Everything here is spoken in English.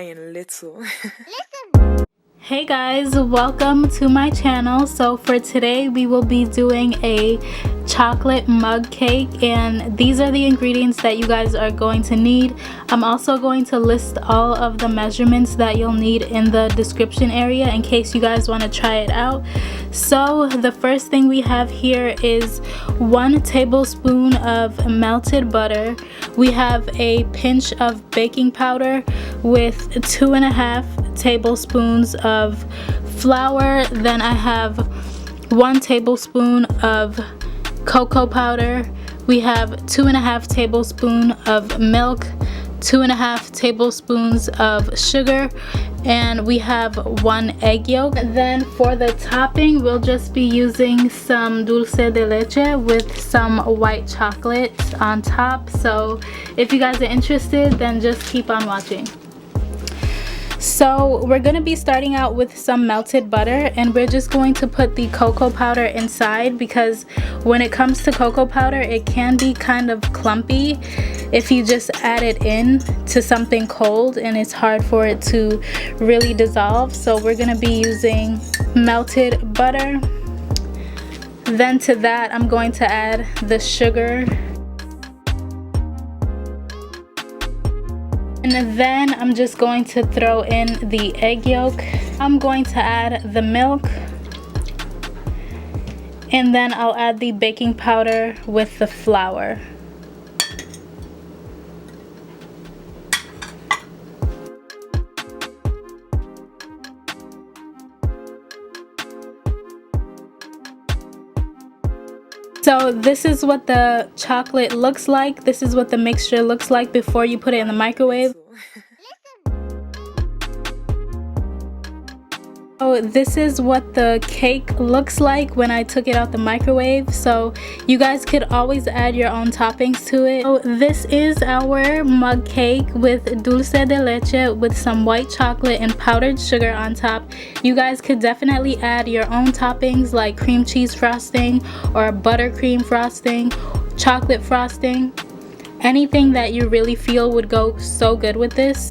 trying little. Hey guys, welcome to my channel. So for today we will be doing a chocolate mug cake, and these are the ingredients that you guys are going to need. I'm also going to list all of the measurements that you'll need in the description area in case you guys want to try it out. So the first thing we have here is 1 tablespoon of melted butter. We have a pinch of baking powder with 2.5 tablespoons of flour. Then I have 1 tablespoon of cocoa powder. We have 2.5 tablespoons of milk, 2.5 tablespoons of sugar, and we have 1 egg yolk. Then for the topping, we'll just be using some dulce de leche with some white chocolate on top. So if you guys are interested, then just keep on watching. So we're going to be starting out with some melted butter, and we're just going to put the cocoa powder inside, because when it comes to cocoa powder, it can be kind of clumpy if you just add it in to something cold, and it's hard for it to really dissolve. So we're going to be using melted butter. Then to that, I'm going to add the sugar. And then I'm just going to throw in the egg yolk. I'm going to add the milk. And then I'll add the baking powder with the flour. So this is what the chocolate looks like. This is what the mixture looks like before you put it in the microwave. So this is what the cake looks like when I took it out the microwave. So you guys could always add your own toppings to it. So this is our mug cake with dulce de leche with some white chocolate and powdered sugar on top. You guys could definitely add your own toppings like cream cheese frosting or buttercream frosting, chocolate frosting, anything that you really feel would go so good with this.